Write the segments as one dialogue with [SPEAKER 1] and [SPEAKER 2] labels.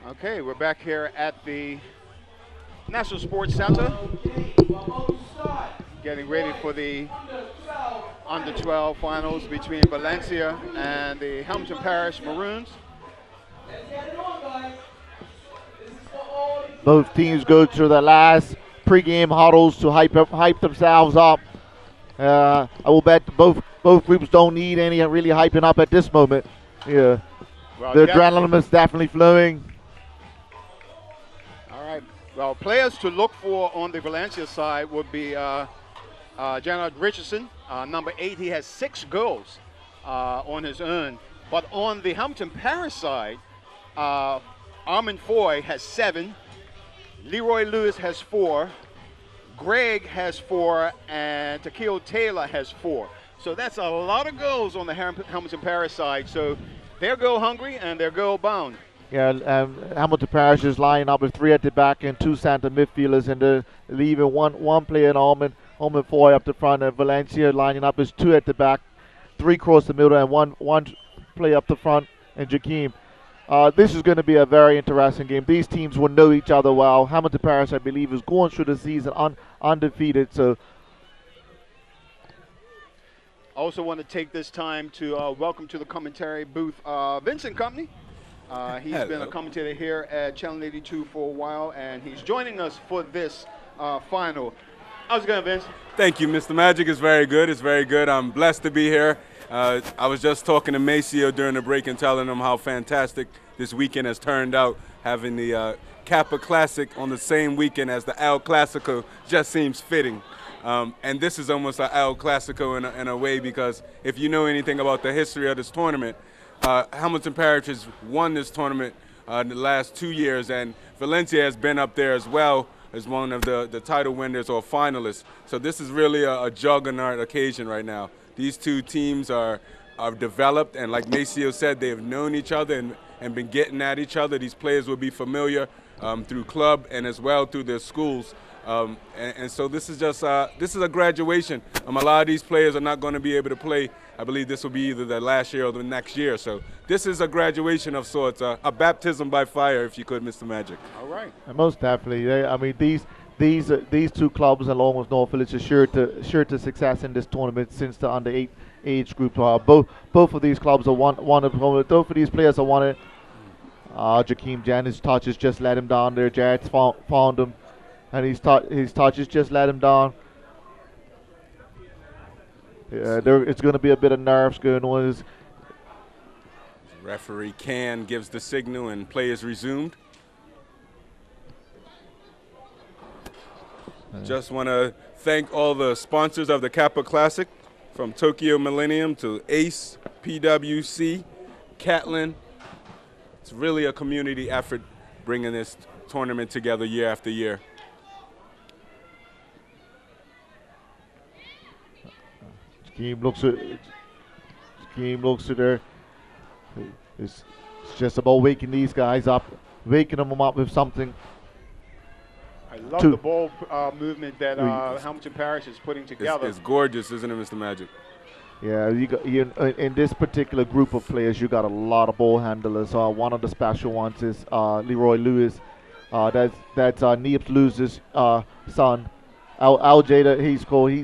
[SPEAKER 1] Okay, we're back here at the National Sports Center, getting ready for the under 12 finals between Valencia and the Hamilton Parish Maroons.
[SPEAKER 2] Both teams go to the last pregame huddles to hype themselves up. I will bet both groups don't need any really hyping up at this moment. Yeah,
[SPEAKER 1] Well,
[SPEAKER 2] the adrenaline is definitely flowing.
[SPEAKER 1] all right. Well, players to look for on the Valencia side would be Jared Richardson, number 8. He has 6 goals on his own. But on the Hamilton Parish side, Armin Foy has 7. Leroy Lewis has 4. Greg has 4, and Takeo Taylor has 4. So that's a lot of goals on the Hamilton Parish side. So they're goal hungry and they're goal bound.
[SPEAKER 2] Yeah, Hamilton Parish is lining up with 3 at the back and 2 center midfielders, and they're leaving one player in Almond Foy up the front, and Valencia lining up is 2 at the back, 3 across the middle, and one player up the front, and Jakeem. This is going to be a very interesting game. These teams will know each other well. Hamilton Parish, I believe, is going through the season undefeated, so
[SPEAKER 1] I also want to take this time to welcome to the commentary booth Vincent Company. He's been a commentator here at Channel 82 for a while, and he's joining us for this final. How's it going, Vince?
[SPEAKER 3] Thank you, Mr. Magic. It's very good. It's very good. I'm blessed to be here. I was just talking to Maceo during the break and telling him how fantastic this weekend has turned out. Having the Kappa Classic on the same weekend as the El Clasico just seems fitting. And this is almost an El Clasico in a way, because if you know anything about the history of this tournament, Hamilton Parish has won this tournament in the last 2 years, and Valencia has been up there as well as one of the title winners or finalists. So this is really a juggernaut occasion right now. These two teams are developed, and like Maceo said, they have known each other and been getting at each other. These players will be familiar through club and as well through their schools. And so this is just this is a graduation. A lot of these players are not going to be able to play. I believe this will be either the last year or the next year. So this is a graduation of sorts, a baptism by fire, if you could, Mr. Magic.
[SPEAKER 1] All right.
[SPEAKER 2] and most definitely. I mean, these two clubs, along with North Village, are sure to success in this tournament since the under 8 age group. Both of these clubs are one of both of these players are wanted. Jakeem Janet's touches just let him down there. Jared's found him, and his touches just let him down. Yeah, it's going to be a bit of nerves going on.
[SPEAKER 3] Referee Can gives the signal and play is resumed. Just want to thank all the sponsors of the Kappa Classic, from Tokyo Millennium to Ace, PWC, Catlin. It's really a community effort bringing this tournament together year after year.
[SPEAKER 2] Jakeem looks at her. It's just about waking these guys up, waking them up with something.
[SPEAKER 1] I love the ball movement that Hamilton Parish is putting together.
[SPEAKER 3] It's gorgeous, isn't it, Mr. Magic?
[SPEAKER 2] Yeah, in this particular group of players, you got a lot of ball handlers. One of the special ones is Leroy Lewis. That's Neebs Lewis's son. Al Jada,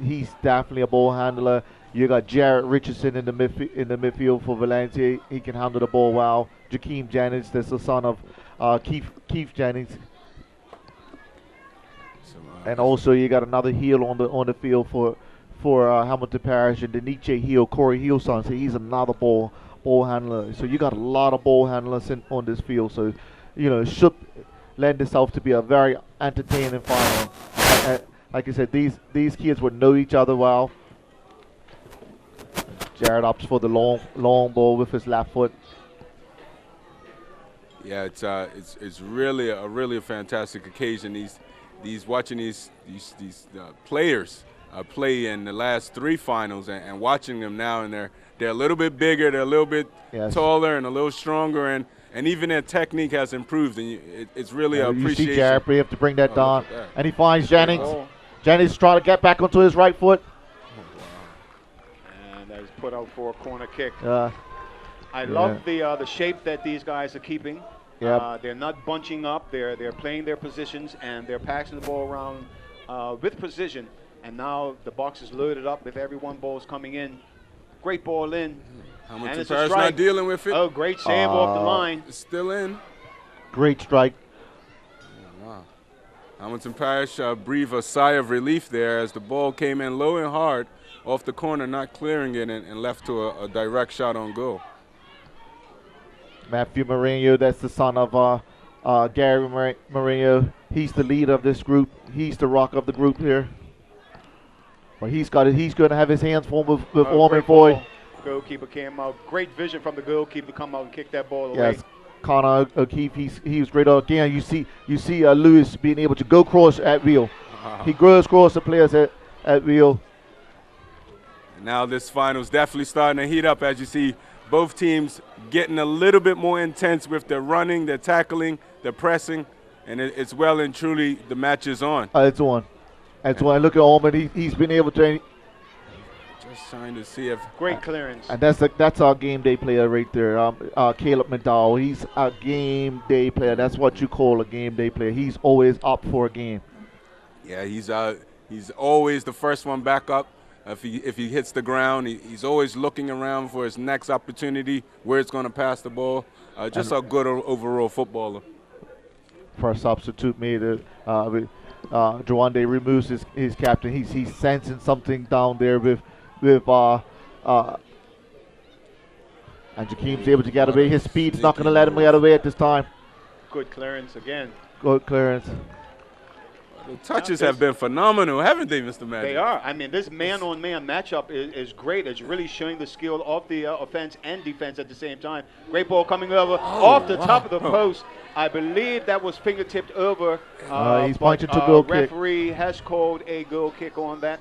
[SPEAKER 2] he's definitely a ball handler. You got Jared Richardson in the midfield for Valencia. He can handle the ball well. Jakeem Jennings, that's the son of Keith Jennings. And also you got another heel on the field for Hamilton Parish, and the Nietzsche heel, Corey Heel's son. So he's another ball handler. So you got a lot of ball handlers on this field. So it should lend itself to be a very entertaining final. Like I said, these kids would know each other well. Jared opts for the long ball with his left foot.
[SPEAKER 3] Yeah, it's really a fantastic occasion. Watching these players play in the last 3 finals and watching them now, and they're a little bit bigger, they're a little bit taller and a little stronger, and even their technique has improved, and it's really an appreciation.
[SPEAKER 2] You see Jared have to bring that down, and he finds Jennings. Jennings trying to get back onto his right foot.
[SPEAKER 1] And that is put out for a corner kick. I love the shape that these guys are keeping.
[SPEAKER 2] Yep.
[SPEAKER 1] They're not bunching up. They're playing their positions, and they're passing the ball around with precision. And now the box is loaded up with every one balls coming in. Great ball in.
[SPEAKER 3] Hamilton Parish not dealing with it.
[SPEAKER 1] Oh, great save off the line.
[SPEAKER 3] It's still in.
[SPEAKER 2] Great strike.
[SPEAKER 3] Wow. Hamilton Parish breathed a sigh of relief there as the ball came in low and hard off the corner, not clearing it, and left to a direct shot on goal.
[SPEAKER 2] Matthew Mourinho, that's the son of Gary Mourinho. He's the leader of this group. He's the rock of the group here. But he's going to have his hands full with Ormond Foy.
[SPEAKER 1] Goalkeeper came out. Great vision from the goalkeeper. Come out and kick that ball away.
[SPEAKER 2] Yes, Connor O'Keefe. He was great. Again, you see Lewis being able to go cross at wheel. He goes cross the players at wheel.
[SPEAKER 3] Now this final's definitely starting to heat up as you see both teams getting a little bit more intense with their running, their tackling, their pressing, and it's well and truly the match is on.
[SPEAKER 2] It's on. It's on. Look at Ormond. He's been able to.
[SPEAKER 3] Just trying to see if
[SPEAKER 1] great clearance.
[SPEAKER 2] And that's our game day player right there. Caleb McDowell. He's a game day player. That's what you call a game day player. He's always up for a game.
[SPEAKER 3] Yeah, he's always the first one back up. If he hits the ground, he's always looking around for his next opportunity, where it's going to pass the ball. Just a good overall footballer.
[SPEAKER 2] For a substitute made, Jawande removes his captain. He's sensing something down there with and Jakeem's able to get away. His speed's not going to let him get away at this time.
[SPEAKER 1] Good clearance again.
[SPEAKER 2] Good clearance.
[SPEAKER 3] The touches have been phenomenal, haven't they, Mr. Magic?
[SPEAKER 1] They are. I mean, this man-on-man matchup is great. It's really showing the skill of the offense and defense at the same time. Great ball coming over off the top of the post. I believe that was finger-tipped over.
[SPEAKER 2] He's pointing to goal kick.
[SPEAKER 1] Referee has called a goal kick on that.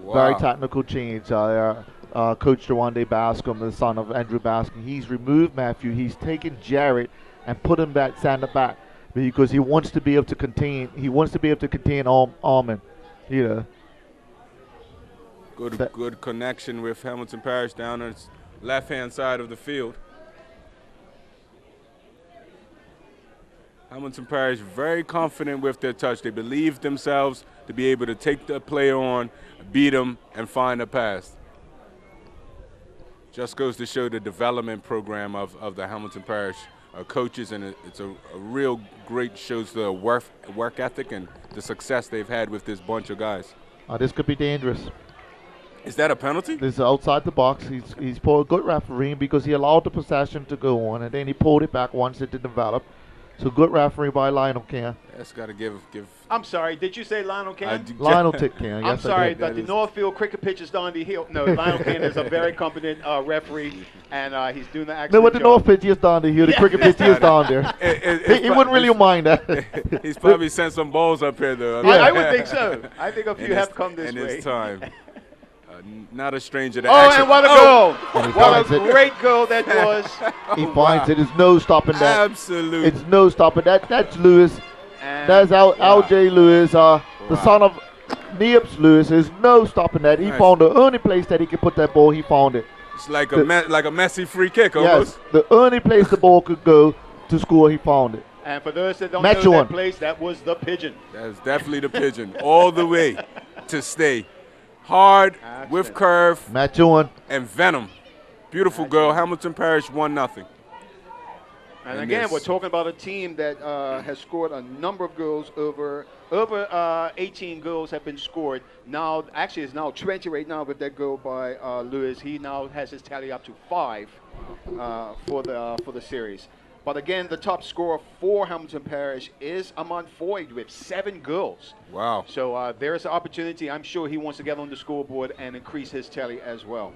[SPEAKER 2] Wow. Very technical change. Coach Jawande Bascom, the son of Andrew Bascom, he's removed Matthew. He's taken Jarrett and put him back, stand back. Because he wants to be able to contain. He wants to be able to contain Almond, you know.
[SPEAKER 3] Good connection with Hamilton Parish down on its left-hand side of the field. Hamilton Parish very confident with their touch. They believe themselves to be able to take the player on, beat him, and find a pass. Just goes to show the development program of the Hamilton Parish coaches, and it's a real great shows the work ethic and the success they've had with this bunch of guys.
[SPEAKER 2] This could be dangerous.
[SPEAKER 3] Is that a penalty?
[SPEAKER 2] This is outside the box. He's pulled a good refereeing because he allowed the possession to go on, and then he pulled it back once it did develop. So good referee by Lionel Can.
[SPEAKER 3] That's got to give.
[SPEAKER 1] I'm sorry. Did you say Lionel Can?
[SPEAKER 2] Lionel Can. Yes,
[SPEAKER 1] I'm sorry. But the Northfield cricket pitch is down the hill. No, Lionel Can is a very competent referee, and he's doing the excellent
[SPEAKER 2] No, but the
[SPEAKER 1] job.
[SPEAKER 2] North pitch is down the hill. The cricket pitch is down there. He wouldn't really mind that.
[SPEAKER 3] He's probably sent some balls up here, though.
[SPEAKER 1] Yeah. I would think so. I think a few have come this way.
[SPEAKER 3] In his time. Not a stranger to
[SPEAKER 1] action.
[SPEAKER 3] action.
[SPEAKER 1] And what a goal. What a great goal that was.
[SPEAKER 2] He finds it. There's no stopping that.
[SPEAKER 3] Absolutely.
[SPEAKER 2] It's no stopping that. That's Lewis. That's L.J. Lewis, the son of Neops Lewis. There's no stopping that. He found the only place that he could put that ball. He found it.
[SPEAKER 3] It's like a Messi free kick almost.
[SPEAKER 2] Yes, the only place the ball could go to score, he found it.
[SPEAKER 1] And for those that don't know that place, that was the pigeon.
[SPEAKER 3] That's definitely the pigeon. All the way to stay. Hard, with curve,
[SPEAKER 2] Match on.
[SPEAKER 3] and venom. Beautiful goal. Hamilton Parish 1-0.
[SPEAKER 1] And again, we're talking about a team that has scored a number of goals. Over 18 goals have been scored. Now, actually, it's now 20 right now with that goal by Lewis. He now has his tally up to 5 for the series. But again, the top scorer for Hamilton Parish is Amon Foyd with 7 goals.
[SPEAKER 3] Wow.
[SPEAKER 1] So there's an opportunity. I'm sure he wants to get on the scoreboard and increase his tally as well.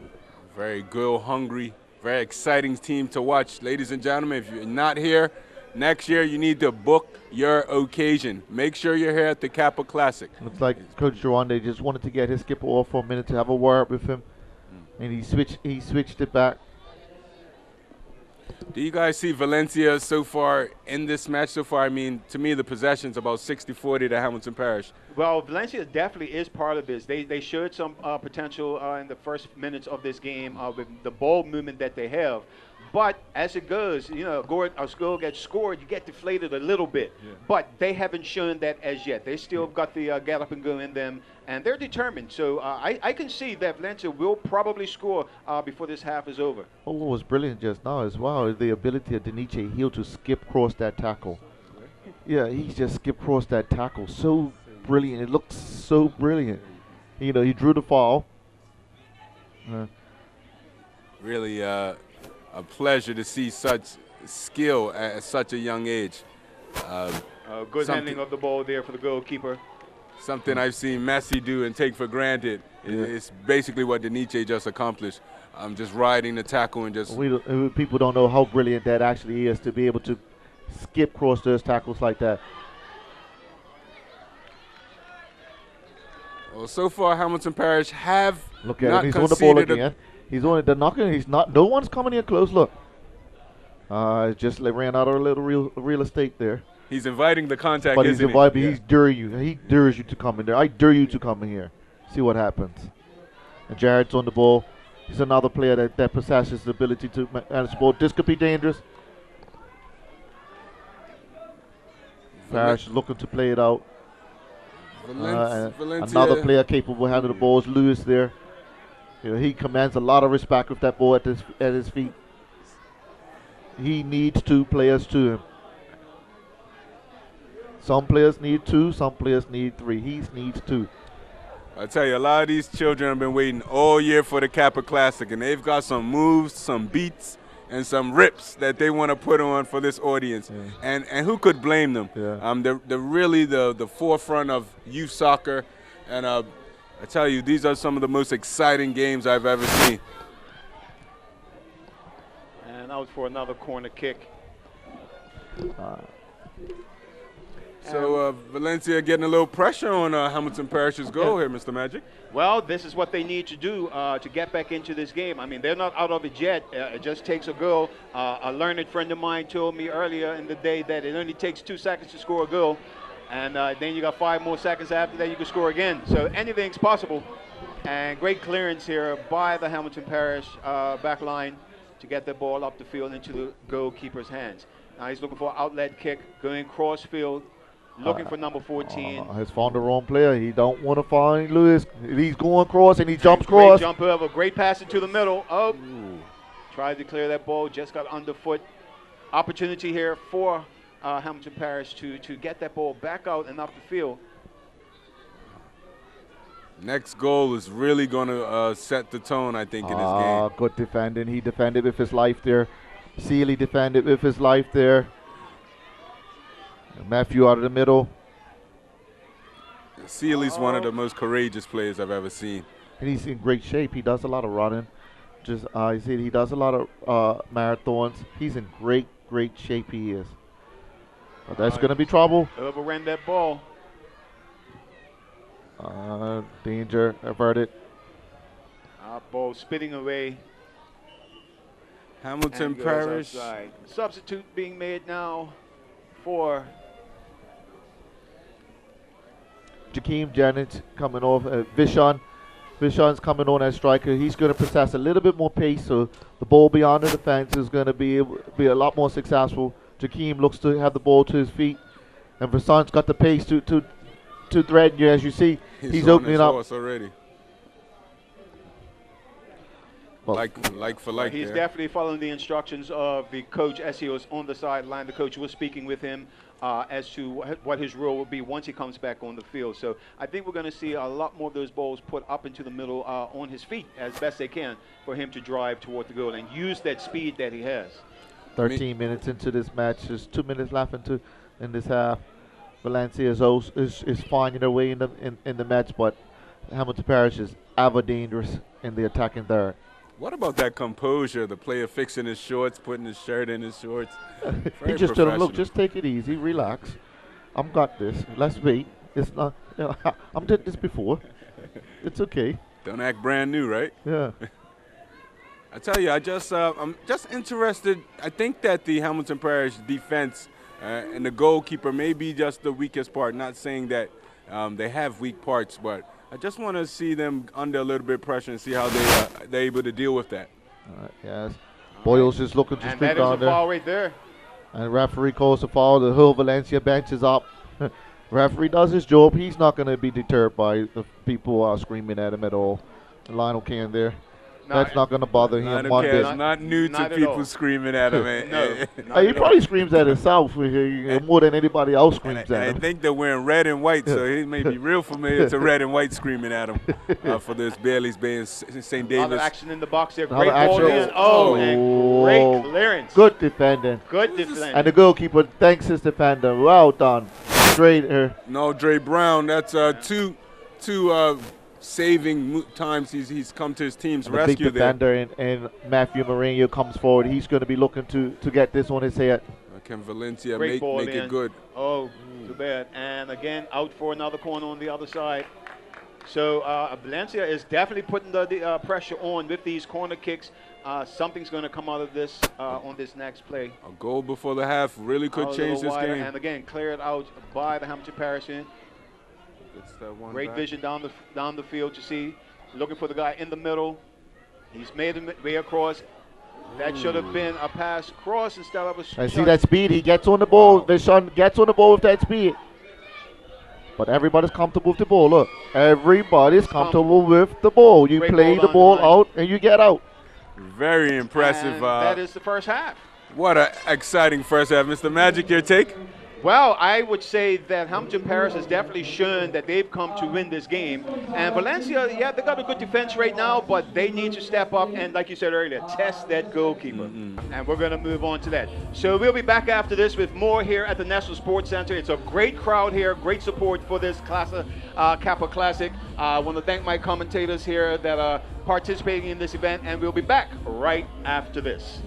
[SPEAKER 3] Very goal-hungry, very exciting team to watch. Ladies and gentlemen, if you're not here, next year you need to book your occasion. Make sure you're here at the Kappa Classic.
[SPEAKER 2] Looks like Coach Jawande just wanted to get his skipper off for a minute to have a word with him. And he switched it back.
[SPEAKER 3] Do you guys see Valencia so far in this match so far? I mean, to me, the possession's about 60-40 to Hamilton Parish.
[SPEAKER 1] Well, Valencia definitely is part of this. They showed some potential in the first minutes of this game with the ball movement that they have. But as it goes, a goal gets scored, you get deflated a little bit.
[SPEAKER 4] Yeah.
[SPEAKER 1] But they haven't shown that as yet. They still got the get up and go in them, and they're determined. So I can see that Valencia will probably score before this half is over.
[SPEAKER 2] Oh, what was brilliant just now as well is the ability of Deniche Hill to skip across that tackle. Yeah, he just skipped across that tackle. So brilliant. It looked so brilliant. He drew the foul.
[SPEAKER 3] Really a pleasure to see such skill at such a young age.
[SPEAKER 1] Good handling of the ball there for the goalkeeper.
[SPEAKER 3] Something I've seen Messi do and take for granted. It's basically what Deniche just accomplished. Just riding the tackle and just...
[SPEAKER 2] People don't know how brilliant that actually is to be able to skip across those tackles like that.
[SPEAKER 3] Well, so far Hamilton Parish have
[SPEAKER 2] Look at him. He's on the ball again. He's on it. They're knocking. He's not. No one's coming in close. Look. Just ran out of a little real estate there.
[SPEAKER 3] He's inviting the contact.
[SPEAKER 2] But he's inviting. He's daring you. He dares you to come in there. I dare you to come in here. See what happens. And Jared's on the ball. He's another player that possesses the ability to manage the ball. This could be dangerous. Parish looking to play it out.
[SPEAKER 3] Valencia.
[SPEAKER 2] Another player capable of handling the ball is Lewis there. He commands a lot of respect with that ball at his feet. He needs two players to him. Some players need two, some players need three. He needs two.
[SPEAKER 3] I tell you, a lot of these children have been waiting all year for the Kappa Classic, and they've got some moves, some beats, and some rips that they want to put on for this audience. Yeah. And who could blame them? Yeah. They're really the forefront of youth soccer, and I tell you, these are some of the most exciting games I've ever seen.
[SPEAKER 1] And out for another corner kick.
[SPEAKER 3] So Valencia getting a little pressure on Hamilton Parish's goal here, Mr. Magic.
[SPEAKER 1] Well, this is what they need to do to get back into this game. I mean, they're not out of it yet. It just takes a goal. A learned friend of mine told me earlier in the day that it only takes 2 seconds to score a goal. And then you got 5 more seconds after that, you can score again. So anything's possible. And great clearance here by the Hamilton Parish back line to get the ball up the field into the goalkeeper's hands. Now he's looking for an outlet kick, going cross field, looking for number 14.
[SPEAKER 2] He's found the wrong player. He don't want to find Lewis. He's going cross and he jumps cross.
[SPEAKER 1] Great jump over, great pass into the middle. Oh, tried to clear that ball, just got underfoot. Opportunity here for Hamilton Parish to get that ball back out and up the field.
[SPEAKER 3] Next goal is really going to set the tone, I think, in this game.
[SPEAKER 2] Good defending. He defended with his life there. Sealy defended with his life there. Matthew out of the middle.
[SPEAKER 3] Sealy's one of the most courageous players I've ever seen.
[SPEAKER 2] And he's in great shape. He does a lot of running. I said he does a lot of marathons. He's in great shape. He is. But that's going to be trouble.
[SPEAKER 1] Overran that ball.
[SPEAKER 2] Danger averted.
[SPEAKER 1] Ball spitting away.
[SPEAKER 3] Hamilton Parish.
[SPEAKER 1] Substitute being made now for
[SPEAKER 2] Jakeem Janet coming off. Vishan's coming on as striker. He's going to possess a little bit more pace, so the ball beyond the defense is going to be a lot more successful. Jakeem looks to have the ball to his feet, and Vishan's got the pace to threaten you. As you see, he's opening up
[SPEAKER 3] already. Well, like for like.
[SPEAKER 1] He's definitely following the instructions of the coach as he was on the sideline. The coach was speaking with him as to what his role will be once he comes back on the field. So I think we're going to see a lot more of those balls put up into the middle on his feet as best they can for him to drive toward the goal and use that speed that he has.
[SPEAKER 2] 13 minutes into this match. There's 2 minutes left in this half. Valencia is finding their way in the match, but Hamilton Parish is ever dangerous in the attacking third.
[SPEAKER 3] What about that composure? The player fixing his shorts, putting his shirt in his shorts.
[SPEAKER 2] He just told him, look, just take it easy, relax. I'm got this. Let's wait. It's not. I'm did this before. It's okay.
[SPEAKER 3] Don't act brand new, right?
[SPEAKER 2] Yeah.
[SPEAKER 3] I tell you, I'm just interested. I think that the Hamilton Parish defense and the goalkeeper may be just the weakest part. Not saying that they have weak parts, but I just want to see them under a little bit of pressure and see how they're able to deal with that.
[SPEAKER 2] Yes. Boyle's just looking to
[SPEAKER 1] And
[SPEAKER 2] streak
[SPEAKER 1] that is a
[SPEAKER 2] down there.
[SPEAKER 1] foul right there.
[SPEAKER 2] And referee calls the foul. The whole Valencia bench is up. Referee does his job. He's not going to be deterred by the people screaming at him at all. Lionel Kane there.
[SPEAKER 1] No,
[SPEAKER 2] That's not going to bother him
[SPEAKER 3] Lionel
[SPEAKER 2] one
[SPEAKER 3] Kane's
[SPEAKER 2] bit.
[SPEAKER 3] not new
[SPEAKER 1] Not
[SPEAKER 3] to
[SPEAKER 1] at
[SPEAKER 3] people
[SPEAKER 1] all.
[SPEAKER 3] screaming at him.
[SPEAKER 1] No.
[SPEAKER 2] He probably screams at himself more than anybody else screams
[SPEAKER 3] And I
[SPEAKER 2] at him.
[SPEAKER 3] think they're wearing red and white, so he may be real familiar to red and white screaming at him for this Bailey's Bay and St.
[SPEAKER 1] Other
[SPEAKER 3] Davis.
[SPEAKER 1] action in the box there.
[SPEAKER 2] Another
[SPEAKER 1] Great ball
[SPEAKER 2] action.
[SPEAKER 1] in. Oh, and great clearance.
[SPEAKER 2] Good defending.
[SPEAKER 1] Good defending.
[SPEAKER 2] And the goalkeeper thanks his defender. Well done. Straight here.
[SPEAKER 3] No, Dre Brown, that's two saving times he's come to his team's
[SPEAKER 2] And the big
[SPEAKER 3] rescue there.
[SPEAKER 2] defender in Matthew Mourinho comes forward. He's going to be looking to get this on his head.
[SPEAKER 3] Can Valencia
[SPEAKER 1] Great
[SPEAKER 3] make
[SPEAKER 1] ball in.
[SPEAKER 3] it good?
[SPEAKER 1] Oh, too bad. And again, out for another corner on the other side. So Valencia is definitely putting the pressure on with these corner kicks. Something's going to come out of this on this next play.
[SPEAKER 3] A goal before the half really could
[SPEAKER 1] Out a
[SPEAKER 3] change
[SPEAKER 1] little
[SPEAKER 3] this
[SPEAKER 1] wider,
[SPEAKER 3] game.
[SPEAKER 1] And again, cleared out by the Hampton Parisien.
[SPEAKER 3] Gets that one
[SPEAKER 1] Great
[SPEAKER 3] back.
[SPEAKER 1] vision down the field. You see, looking for the guy in the middle. He's made him way across. That should have been a pass cross instead of a
[SPEAKER 2] And
[SPEAKER 1] shot.
[SPEAKER 2] see that speed. He gets on the ball. Deshaun gets on the ball with that speed. But everybody's comfortable with the ball. Look, everybody's comfortable with the ball. You
[SPEAKER 1] Great
[SPEAKER 2] play
[SPEAKER 1] ball
[SPEAKER 2] the
[SPEAKER 1] down
[SPEAKER 2] ball
[SPEAKER 1] the line.
[SPEAKER 2] out and you get out.
[SPEAKER 3] Very impressive.
[SPEAKER 1] And that is the first half.
[SPEAKER 3] What an exciting first half. Mr. Magic, your take?
[SPEAKER 1] Well, I would say that Hampton Paris has definitely shown that they've come to win this game. And Valencia, yeah, they got a good defense right now, but they need to step up and, like you said earlier, test that goalkeeper. And we're going to move on to that. So we'll be back after this with more here at the National Sports Center. It's a great crowd here, great support for this Kappa Classic. I want to thank my commentators here that are participating in this event, and we'll be back right after this.